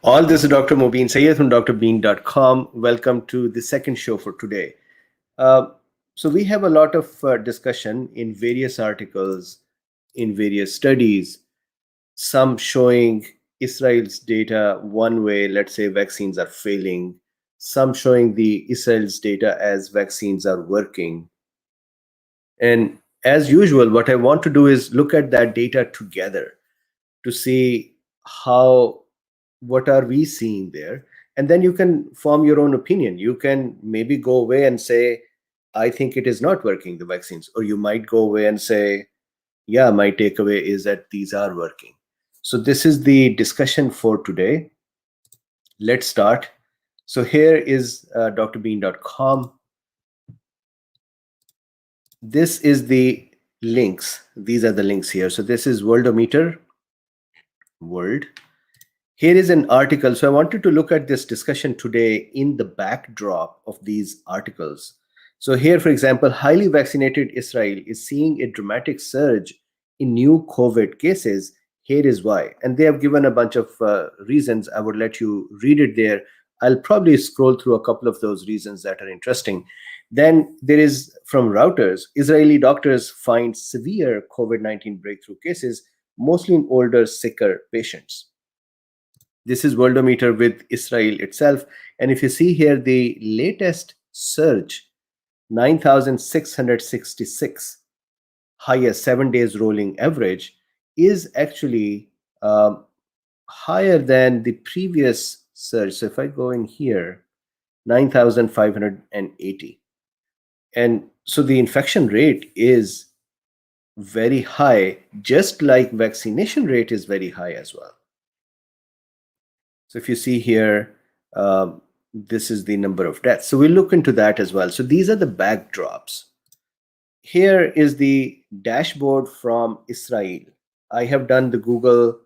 All this is Dr. Mobeen Sayed from drbean.com. Welcome to the second show for today. Uh, so, we have a lot of discussion in various articles, in various studies, some showing Israel's data one way, let's say vaccines are failing, some showing the Israel's data as vaccines are working. And as usual, what I want to do is look at that data together to see how what are we seeing there, and then you can form your own opinion. You can maybe go away and say, I think it is not working, the vaccines, or you might go away and say, yeah, my takeaway is that these are working. So this is the discussion for today. Let's start. So here is drbean.com. This is the links. These are the links here. So this is Worldometer, world. Here is an article. So I wanted to look at this discussion today in the backdrop of these articles. So here, for example, highly vaccinated Israel is seeing a dramatic surge in new COVID cases. Here is why. And they have given a bunch of reasons. I would let you read it there. I'll probably scroll through a couple of those reasons that are interesting. Then there is from Reuters, Israeli doctors find severe COVID-19 breakthrough cases, mostly in older, sicker patients. This is Worldometer with Israel itself. And if you see here, the latest surge, 9,666, highest 7 days rolling average, is actually higher than the previous surge. So if I go in here, 9,580. And so the infection rate is very high, just like vaccination rate is very high as well. So if you see here, this is the number of deaths. So we'll look into that as well. So these are the backdrops. Here is the dashboard from Israel. I have done the Google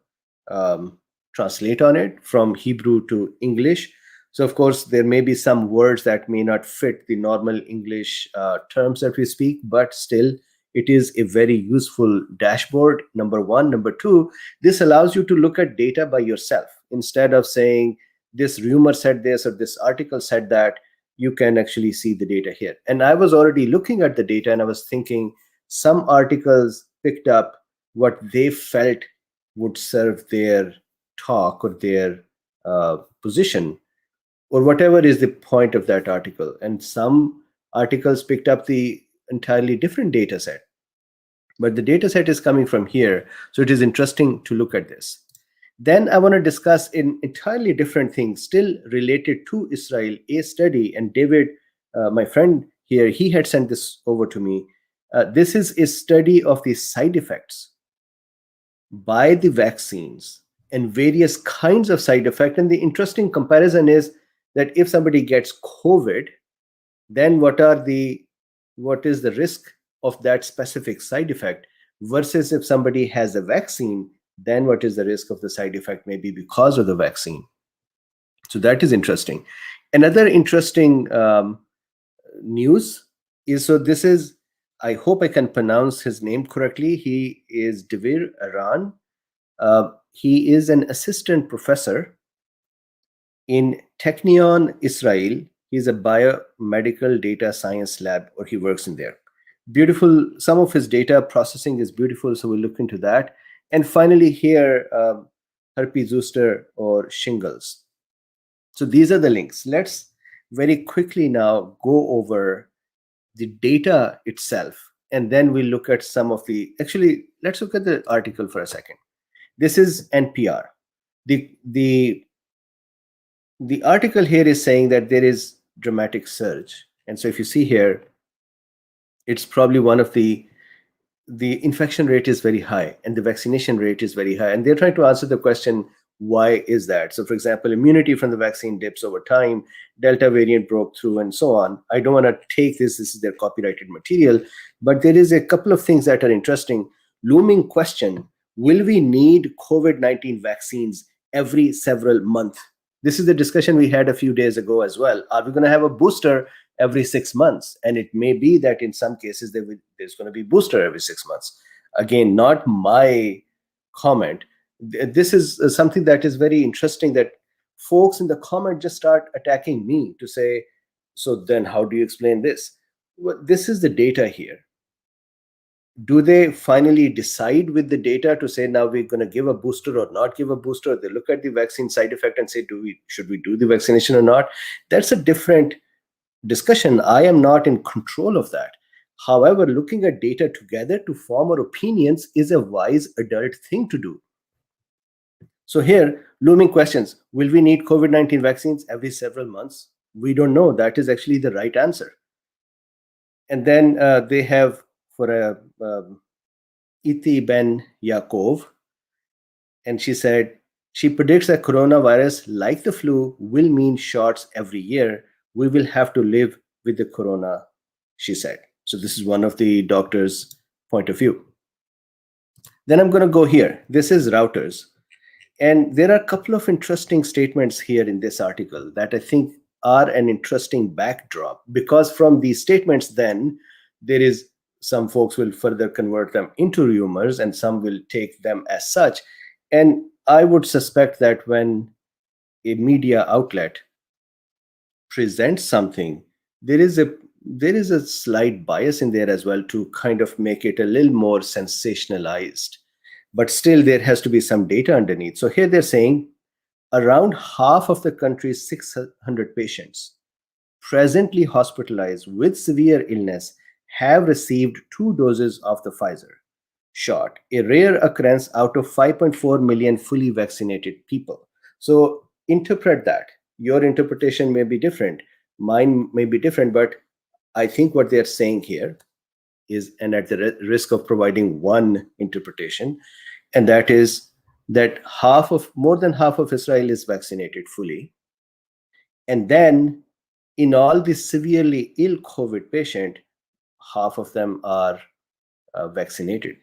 translate on it from Hebrew to English. So of course, there may be some words that may not fit the normal English terms that we speak, but still, it is a very useful dashboard, number one. Number two, this allows you to look at data by yourself. Instead of saying this rumor said this or this article said that, you can actually see the data here. And I was already looking at the data and I was thinking some articles picked up what they felt would serve their talk or their position, or whatever is the point of that article. And some articles picked up the entirely different data set. But the data set is coming from here. So it is interesting to look at this. Then I want to discuss an entirely different thing, still related to Israel, a study. And David, my friend here, he had sent this over to me. This is a study of the side effects by the vaccines and various kinds of side effects. And the interesting comparison is that if somebody gets COVID, then what is the risk of that specific side effect, versus if somebody has a vaccine, then what is the risk of the side effect maybe because of the vaccine. So that is interesting. Another interesting news is, so this is, I hope I can pronounce his name correctly. He is Devir Aran. He is an assistant professor in Technion, Israel. He's a biomedical data science lab, or he works in there. Beautiful. Some of his data processing is beautiful, so we'll look into that. And finally here, herpes zoster or shingles. So these are the links. Let's very quickly now go over the data itself, and then we'll look at some of the, actually, let's look at the article for a second. This is NPR. The article here is saying that there is dramatic surge. And so if you see here, it's probably one of the infection rate is very high and the vaccination rate is very high. And they're trying to answer the question, why is that? So for example, immunity from the vaccine dips over time, Delta variant broke through, and so on. I don't want to take this is their copyrighted material, but there is a couple of things that are interesting. Looming question, will we need COVID-19 vaccines every several months? This is the discussion we had a few days ago as well. Are we going to have a booster every 6 months? And it may be that in some cases there's going to be booster every 6 months. Again, not my comment. This is something that is very interesting, that folks in the comment just start attacking me to say, so then how do you explain this? Well, this is the data here. Do they finally decide with the data to say now we're going to give a booster or not give a booster? They look at the vaccine side effect and say, should we do the vaccination or not? That's a different discussion. I am not in control of that. However, looking at data together to form our opinions is a wise adult thing to do. So here, looming questions. Will we need COVID-19 vaccines every several months? We don't know. That is actually the right answer. And then they have for a Iti Ben Yaakov, and she said she predicts that coronavirus, like the flu, will mean shots every year. We will have to live with the corona, she said. So this is one of the doctor's point of view. Then I'm going to go here. This is Reuters. And there are a couple of interesting statements here in this article that I think are an interesting backdrop, because from these statements, then there is some folks will further convert them into rumors and some will take them as such. And I would suspect that when a media outlet presents something, there is a slight bias in there as well to kind of make it a little more sensationalized. But still, there has to be some data underneath. So here they're saying around half of the country's 600 patients presently hospitalized with severe illness have received 2 doses of the Pfizer shot, a rare occurrence out of 5.4 million fully vaccinated people. So interpret that. Your interpretation may be different, mine may be different, but I think what they're saying here is, and at the risk of providing one interpretation, and that is that more than half of Israel is vaccinated fully. And then in all the severely ill COVID patient, half of them are vaccinated.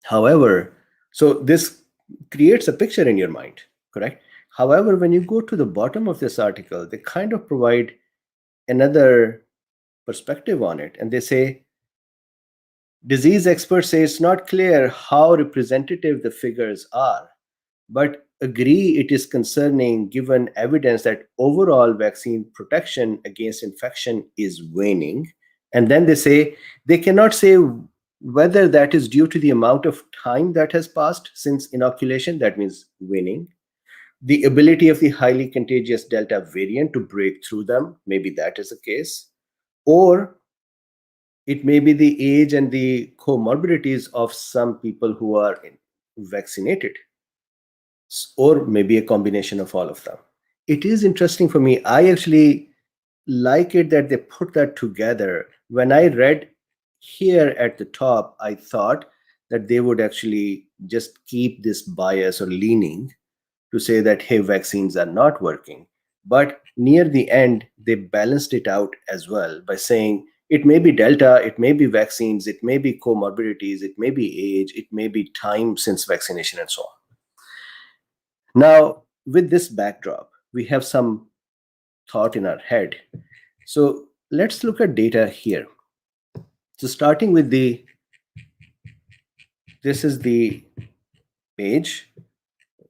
However, so this creates a picture in your mind, correct? However, when you go to the bottom of this article, they kind of provide another perspective on it. And they say, disease experts say it's not clear how representative the figures are, but agree it is concerning given evidence that overall vaccine protection against infection is waning. And then they say they cannot say whether that is due to the amount of time that has passed since inoculation, that means waning, the ability of the highly contagious Delta variant to break through them, maybe that is the case, or it may be the age and the comorbidities of some people who are vaccinated, or maybe a combination of all of them. It is interesting for me. I actually like it that they put that together. When I read here at the top, I thought that they would actually just keep this bias or leaning to say that, hey, vaccines are not working. But near the end, they balanced it out as well by saying it may be Delta, it may be vaccines, it may be comorbidities, it may be age, it may be time since vaccination, and so on. Now, with this backdrop, we have some thought in our head. So let's look at data here. So starting with this is the page.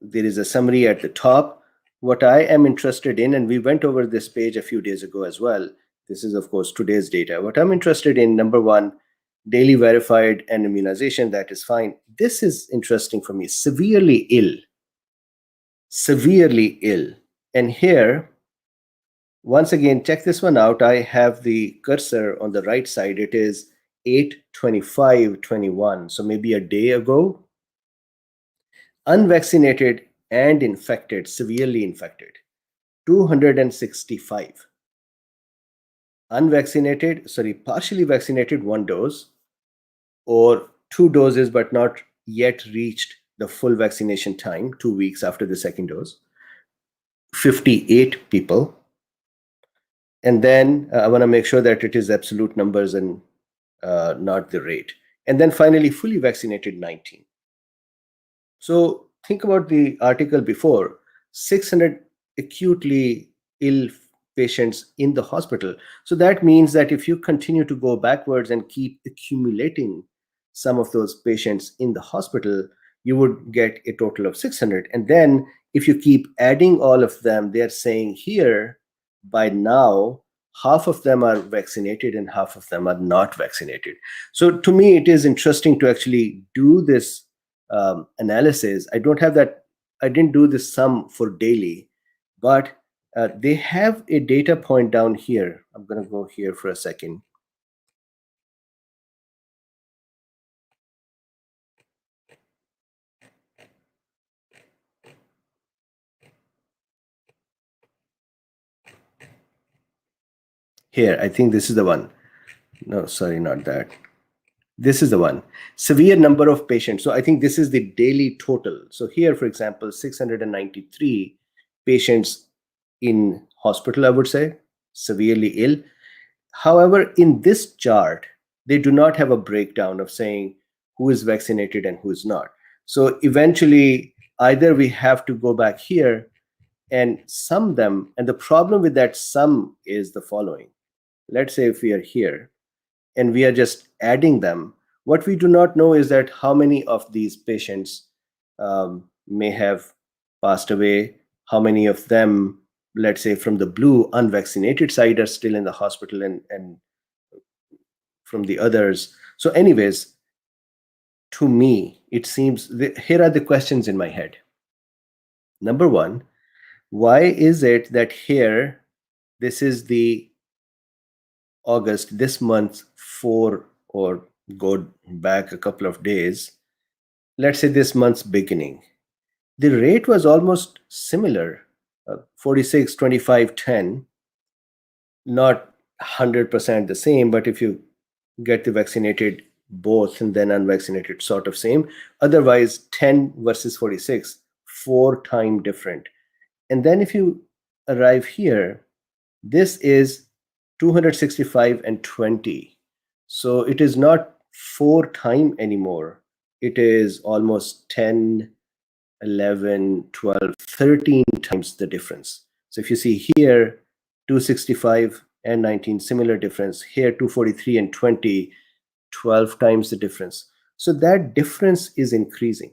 There is a summary at the top. What I am interested in, and we went over this page a few days ago as well. This is, of course, today's data. What I'm interested in, number one, daily verified and immunization, that is fine. This is interesting for me, severely ill. Severely ill. And here, once again, check this one out. I have the cursor on the right side. It is 8/25/21, so maybe a day ago. Unvaccinated and infected, severely infected, 265. Partially vaccinated, 1 dose, or 2 doses but not yet reached the full vaccination time, 2 weeks after the second dose, 58 people. And then I want to make sure that it is absolute numbers and not the rate. And then finally, fully vaccinated, 19. So think about the article before, 600 acutely ill patients in the hospital. So that means that if you continue to go backwards and keep accumulating some of those patients in the hospital, you would get a total of 600. And then if you keep adding all of them, they're saying here by now half of them are vaccinated and half of them are not vaccinated. So to me, it is interesting to actually do this analysis. I don't have that, I didn't do this sum for daily, but they have a data point down here. I'm going to go here for a second. Here, I think this is the one. No, sorry, not that. This is the one. Severe number of patients. So I think this is the daily total. So here, for example, 693 patients in hospital, I would say, severely ill. However, in this chart, they do not have a breakdown of saying who is vaccinated and who is not. So eventually, either we have to go back here and sum them. And the problem with that sum is the following. Let's say if we are here and we are just adding them, what we do not know is that how many of these patients may have passed away, how many of them, let's say from the blue unvaccinated side, are still in the hospital, and from the others. So anyways, to me, it seems here are the questions in my head. Number one, why is it that here, this is the August, this month, for, or go back a couple of days, let's say this month's beginning, the rate was almost similar, 46, 25, 10, not 100% the same, but if you get the vaccinated both and then unvaccinated, sort of same. Otherwise, 10 versus 46, 4 times different. And then if you arrive here, this is 265 and 20. So it is not 4 times anymore. It is almost 10, 11, 12, 13 times the difference. So if you see here, 265 and 19, similar difference. Here, 243 and 20, 12 times the difference. So that difference is increasing.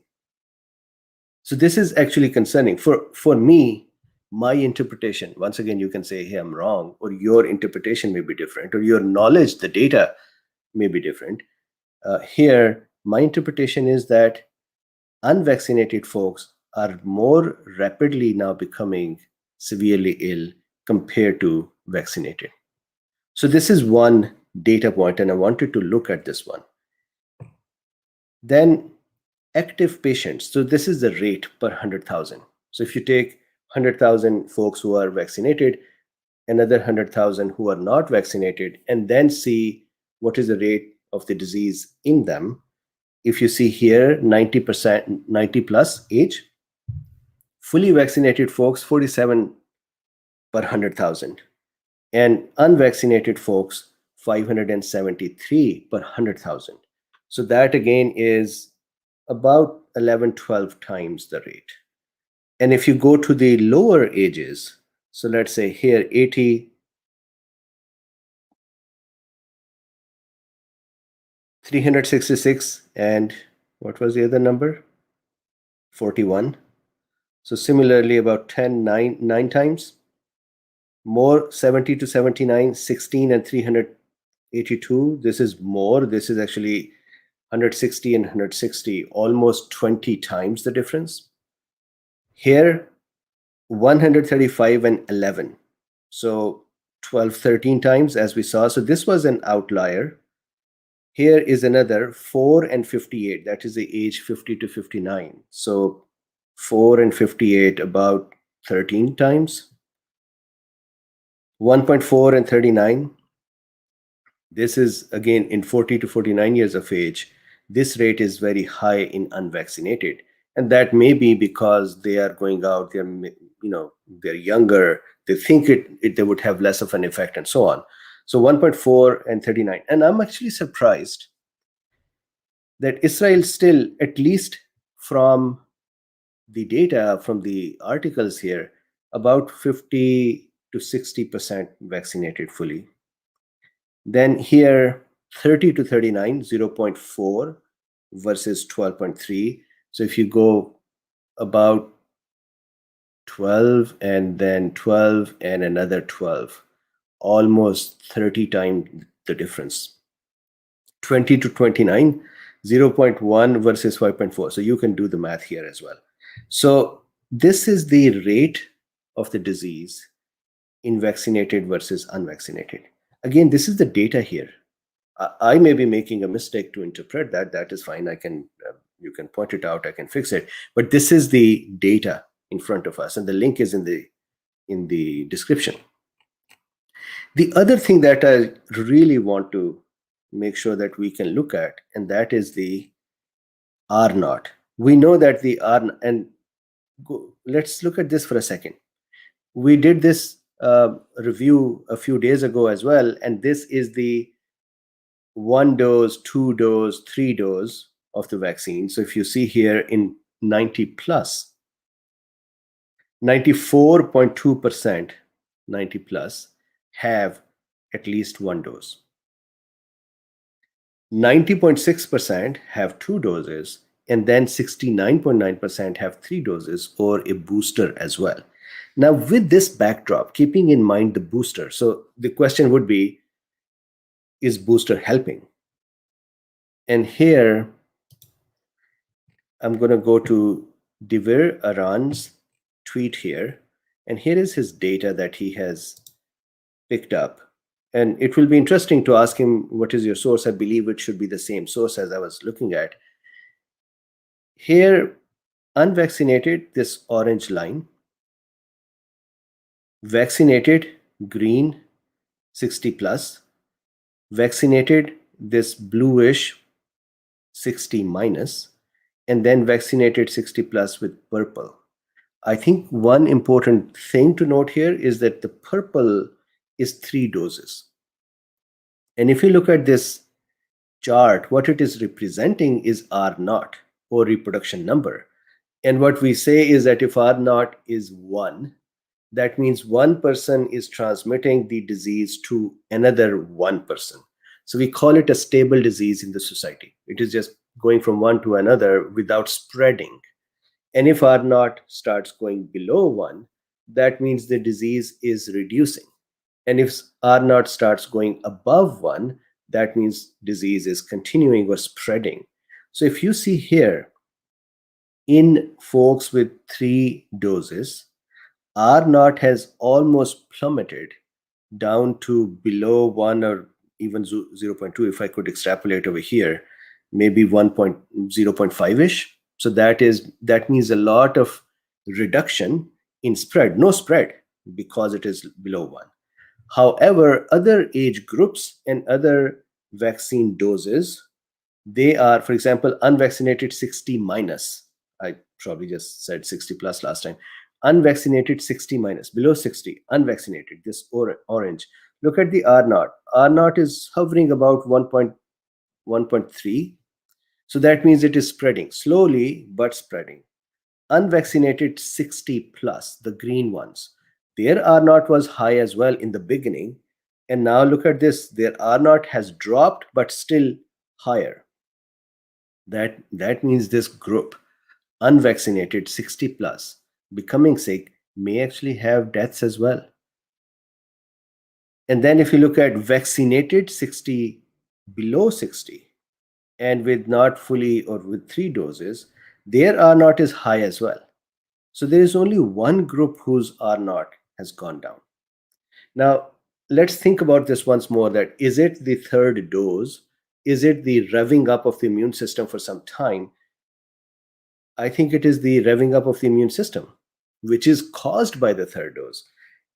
So this is actually concerning. For me, my interpretation, once again, you can say, hey, I'm wrong, or your interpretation may be different, or your knowledge, the data may be different. Here, my interpretation is that unvaccinated folks are more rapidly now becoming severely ill compared to vaccinated. So this is one data point, and I wanted to look at this one. Then active patients. So this is the rate per 100,000. So if you take 100,000 folks who are vaccinated, another 100,000 who are not vaccinated, and then see what is the rate of the disease in them. If you see here, 90%, 90 plus age, fully vaccinated folks, 47 per 100,000, and unvaccinated folks, 573 per 100,000. So that again is about 11, 12 times the rate. And if you go to the lower ages, so let's say here 80, 366, and what was the other number? 41. So similarly, about 10, 9 times. More 70 to 79, 16 and 382. This is more. This is actually 160 and 160, almost 20 times the difference. Here, 135 and 11. So 12, 13 times as we saw. So this was an outlier. Here is another 4 and 58. That is the age 50 to 59. So 4 and 58, about 13 times. 1.4 and 39. This is again in 40 to 49 years of age. This rate is very high in unvaccinated. And that may be because they are going out, they're younger, they think they would have less of an effect and so on. So 1.4 and 39. And I'm actually surprised that Israel still, at least from the data, from the articles here, about 50 to 60% vaccinated fully. Then here, 30 to 39, 0.4 versus 12.3. So if you go about 12 and then 12 and another 12, almost 30 times the difference. 20 to 29, 0.1 versus 5.4. So you can do the math here as well. So this is the rate of the disease in vaccinated versus unvaccinated. Again, this is the data here. I may be making a mistake to interpret that. That is fine. I can you can point it out. I can fix it. But this is the data in front of us, and the link is in the description. The other thing that I really want to make sure that we can look at, and that is the R naught. We know that the R, and let's look at this for a second. We did this review a few days ago as well, and this is the 1 dose, 2 dose, 3 dose of the vaccine. So if you see here in 90 plus, 94.2%, 90 plus have at least 1 dose. 90.6% have 2 doses, and then 69.9% have 3 doses or a booster as well. Now, with this backdrop, keeping in mind the booster, so the question would be, is booster helping? And here, I'm going to go to Devir Aran's tweet here, and here is his data that he has picked up. And it will be interesting to ask him, what is your source? I believe it should be the same source as I was looking at. Here, unvaccinated, this orange line. Vaccinated, green, 60 plus. Vaccinated, this bluish, 60 minus. And then vaccinated 60 plus with purple. I think one important thing to note here is that the purple is 3 doses. And if you look at this chart, what it is representing is R naught, or reproduction number. And what we say is that if R naught is 1, that means one person is transmitting the disease to another one person. So we call it a stable disease in the society. It is just going from one to another without spreading. And if R naught starts going below 1, that means the disease is reducing. And if R naught starts going above 1, that means disease is continuing or spreading. So if you see here, in folks with 3 doses, R naught has almost plummeted down to below 1 or even 0.2. If I could extrapolate over here, maybe 0.5-ish. So that means a lot of reduction in spread, no spread, because it is below 1. However, other age groups and other vaccine doses, they are, for example, unvaccinated 60 minus. I probably just said 60 plus last time. Unvaccinated 60 minus, below 60, unvaccinated, this orange. Look at the R naught. R naught is hovering about 1.3. So that means it is spreading, slowly but spreading. Unvaccinated 60 plus, the green ones, their R naught was high as well in the beginning. And now look at this, their R naught has dropped, but still higher. That means this group, unvaccinated 60 plus, becoming sick, may actually have deaths as well. And then if you look at vaccinated 60 below 60, and with not fully or with 3 doses, their R naught is high as well. So there is only one group whose R naught has gone down. Now, let's think about this once more, that is it the 3rd dose? Is it the revving up of the immune system for some time? I think it is the revving up of the immune system, which is caused by the 3rd dose.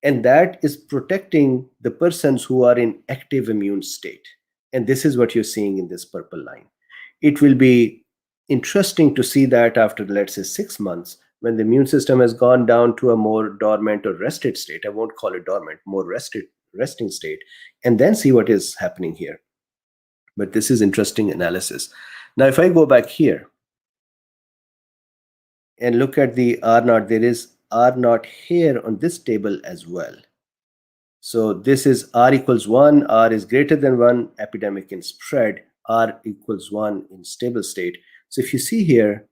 And that is protecting the persons who are in active immune state. And this is what you're seeing in this purple line. It will be interesting to see that after, let's say, 6 months, when the immune system has gone down to a more dormant or rested state. I won't call it dormant, more resting state, and then see what is happening here. But this is interesting analysis. Now, if I go back here and look at the R naught, there is R naught here on this table as well. So this is R equals 1, R is greater than 1, epidemic in spread, R equals 1 in stable state. So if you see here,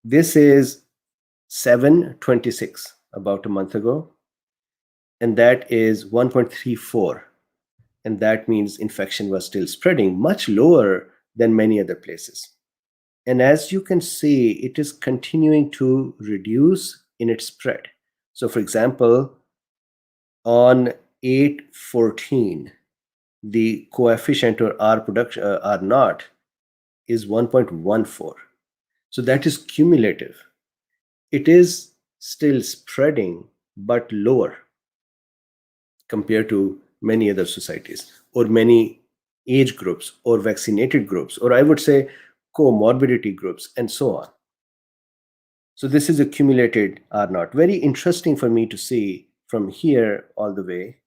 this is 726. about a month ago, and that is 1.34. And that means infection was still spreading, much lower than many other places. And as you can see, it is continuing to reduce in its spread. So for example, on 8/14, the coefficient or R production R naught is 1.14. So that is cumulative. It is still spreading, but lower compared to many other societies or many age groups or vaccinated groups, or I would say comorbidity groups, and so on. So this is accumulated R naught. Very interesting for me to see from here all the way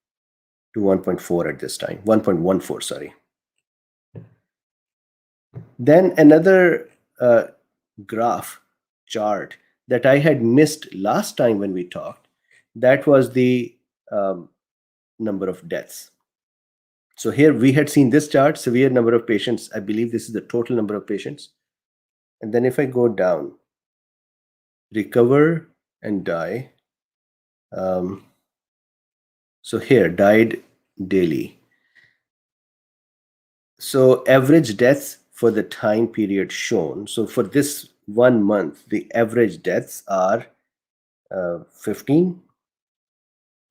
to 1.4 at this time, 1.14, sorry. Then another graph chart that I had missed last time when we talked, that was the number of deaths. So here we had seen this chart, severe number of patients. I believe this is the total number of patients. And then if I go down, recover and die. So here, died daily. So average deaths for the time period shown. So for this 1 month, the average deaths are 15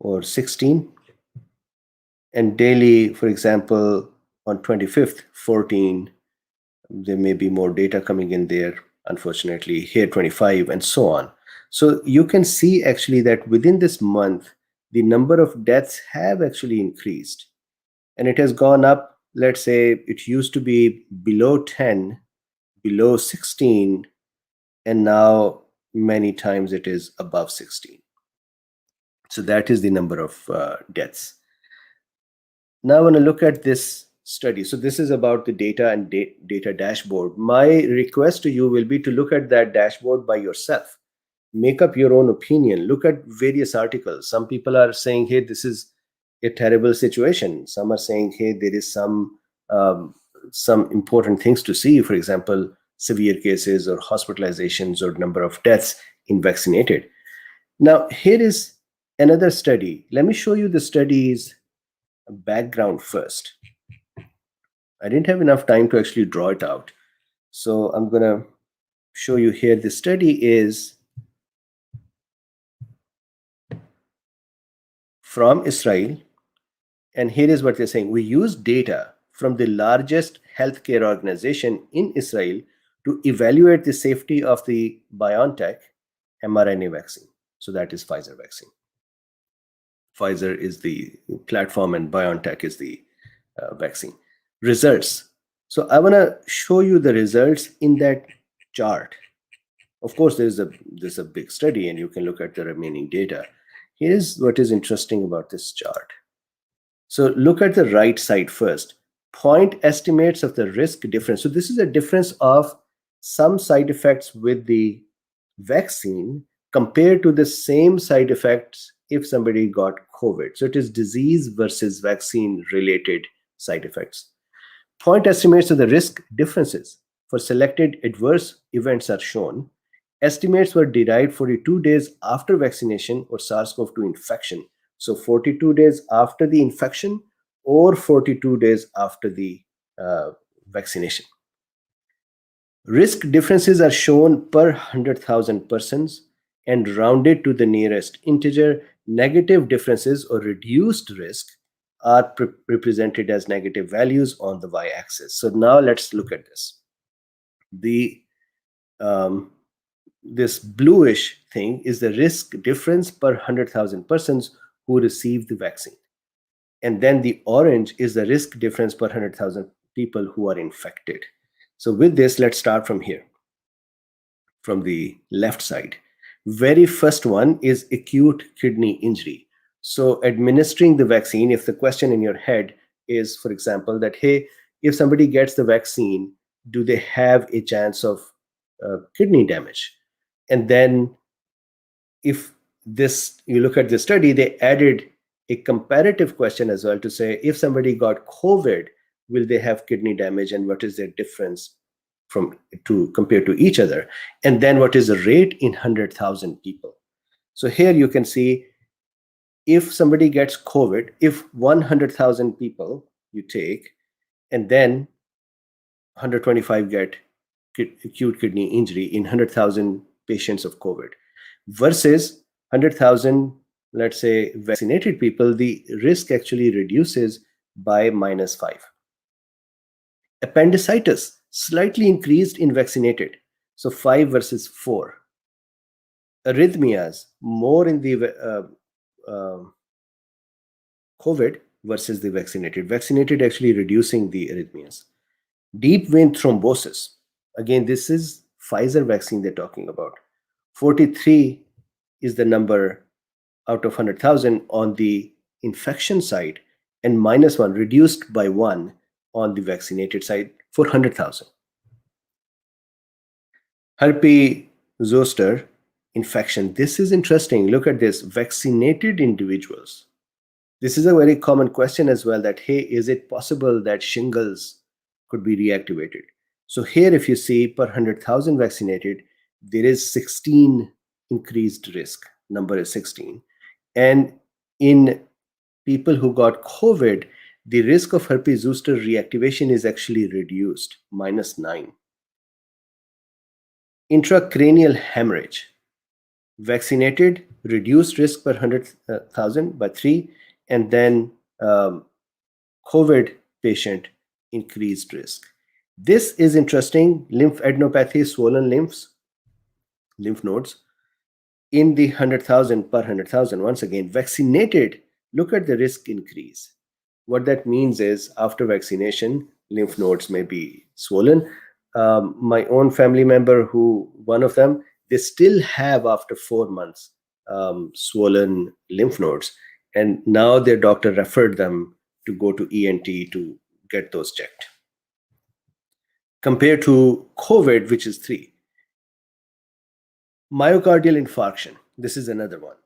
or 16. And daily, for example, on 25th, 14. There may be more data coming in there, unfortunately, here 25, and so on. So you can see actually that within this month, the number of deaths have actually increased. And it has gone up. Let's say it used to be below 10, below 16, and now many times it is above 16. So that is the number of deaths. Now I want to look at this study. So this is about the data and data dashboard. My request to you will be to look at that dashboard by yourself. Make up your own opinion. Look at various articles. Some people are saying, hey, this is a terrible situation. Some are saying, hey, there is some important things to see. For example, severe cases or hospitalizations or number of deaths in vaccinated. Now, here is another study. Let me show you the study's background first. I didn't have enough time to actually draw it out. So I'm going to show you here. The study is from Israel. And here is what they're saying. We use data from the largest healthcare organization in Israel to evaluate the safety of the BioNTech mRNA vaccine. So that is Pfizer vaccine. Pfizer is the platform and BioNTech is the vaccine. Results. So I want to show you the results in that chart. Of course, there's a big study and you can look at the remaining data. Here's what is interesting about this chart. So look at the right side first. Point estimates of the risk difference. So this is a difference of some side effects with the vaccine compared to the same side effects if somebody got COVID. So it is disease versus vaccine related side effects. Point estimates of the risk differences for selected adverse events are shown. Estimates were derived 42 days after vaccination or SARS-CoV-2 infection. So 42 days after the infection or 42 days after the vaccination. Risk differences are shown per 100,000 persons and rounded to the nearest integer. Negative differences or reduced risk are represented as negative values on the y-axis. So now let's look at this. This bluish thing is the risk difference per 100,000 persons who received the vaccine. And then the orange is the risk difference per 100,000 people who are infected. So with this, let's start from here, from the left side. Very first one is acute kidney injury. So administering the vaccine, if the question in your head is, for example, that, hey, if somebody gets the vaccine, do they have a chance of kidney damage? And then if you look at the study, they added a comparative question as well to say, if somebody got COVID, will they have kidney damage and what is their difference compared to each other? And then what is the rate in 100,000 people? So here you can see if somebody gets COVID, if 100,000 people you take, and then 125 get acute kidney injury in 100,000 patients of COVID versus 100,000, let's say, vaccinated people, the risk actually reduces by -5. Appendicitis slightly increased in vaccinated, so 5 versus 4. Arrhythmias more in the COVID versus the vaccinated. Vaccinated actually reducing the arrhythmias. Deep vein thrombosis. Again, this is Pfizer vaccine they're talking about. 43 is the number out of 100,000 on the infection side, and -1, reduced by 1 on the vaccinated side for 100,000. Herpes zoster infection. This is interesting. Look at this. Vaccinated individuals. This is a very common question as well, that, hey, is it possible that shingles could be reactivated? So here, if you see per 100,000 vaccinated, there is 16 increased risk. Number is 16. And in people who got COVID, the risk of herpes zoster reactivation is actually reduced, -9. Intracranial hemorrhage. Vaccinated, reduced risk per 100,000 by 3, and then COVID patient, increased risk. This is interesting. Lymphadenopathy, swollen lymph nodes in the 100,000 per 100,000. Once again, vaccinated, look at the risk increase. What that means is after vaccination, lymph nodes may be swollen. My own family member, who one of them, they still have after 4 months swollen lymph nodes, and now their doctor referred them to go to ENT to get those checked. Compared to COVID, which is 3. Myocardial infarction. This is another one.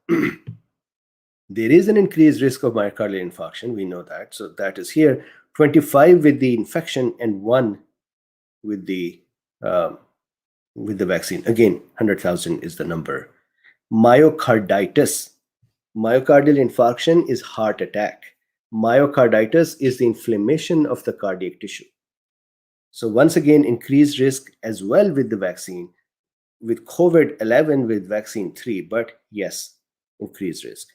There is an increased risk of myocardial infarction. We know that. So that is here. 25 with the infection and 1 with the vaccine. Again, 100,000 is the number. Myocarditis. Myocardial infarction is heart attack. Myocarditis is the inflammation of the cardiac tissue. So once again, increased risk as well with the vaccine. With COVID, 11, with vaccine 3, but yes, increased risk.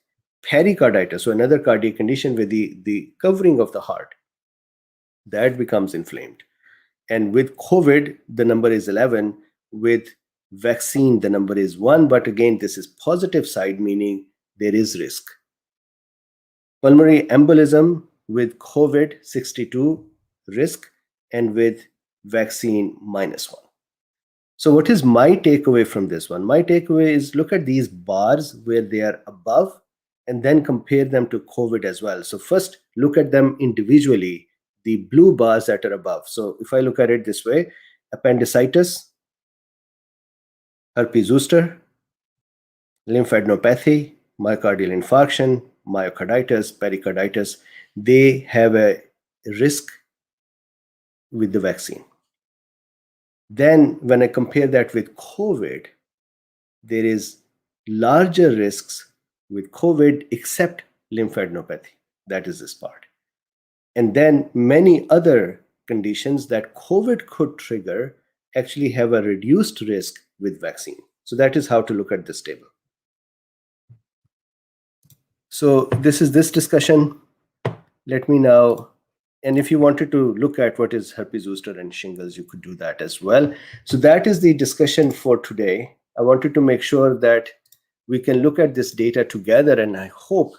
Pericarditis, so another cardiac condition with the covering of the heart, that becomes inflamed. And with COVID, the number is 11. With vaccine, the number is 1. But again, this is positive side, meaning there is risk. Pulmonary embolism with COVID, 62 risk, and with vaccine, -1. So what is my takeaway from this one? My takeaway is, look at these bars where they are above and then compare them to COVID as well. So first, look at them individually, the blue bars that are above. So if I look at it this way, appendicitis, herpes zoster, lymphadenopathy, myocardial infarction, myocarditis, pericarditis, they have a risk with the vaccine. Then when I compare that with COVID, there is larger risks with COVID except lymphadenopathy. That is this part. And then many other conditions that COVID could trigger actually have a reduced risk with vaccine. So that is how to look at this table. So this is this discussion. Let me now, and if you wanted to look at what is herpes zoster and shingles, you could do that as well. So that is the discussion for today. I wanted to make sure that we can look at this data together, and I hope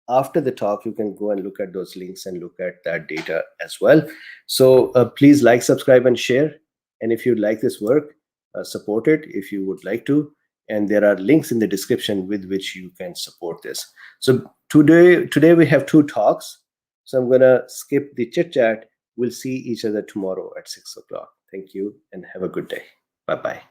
after the talk you can go and look at those links and look at that data as well. So please like, subscribe, and share. And if you like this work, support it if you would like to. And there are links in the description with which you can support this. So today we have 2 talks. So I'm going to skip the chit chat. We'll see each other tomorrow at 6 o'clock. Thank you and have a good day. Bye-bye.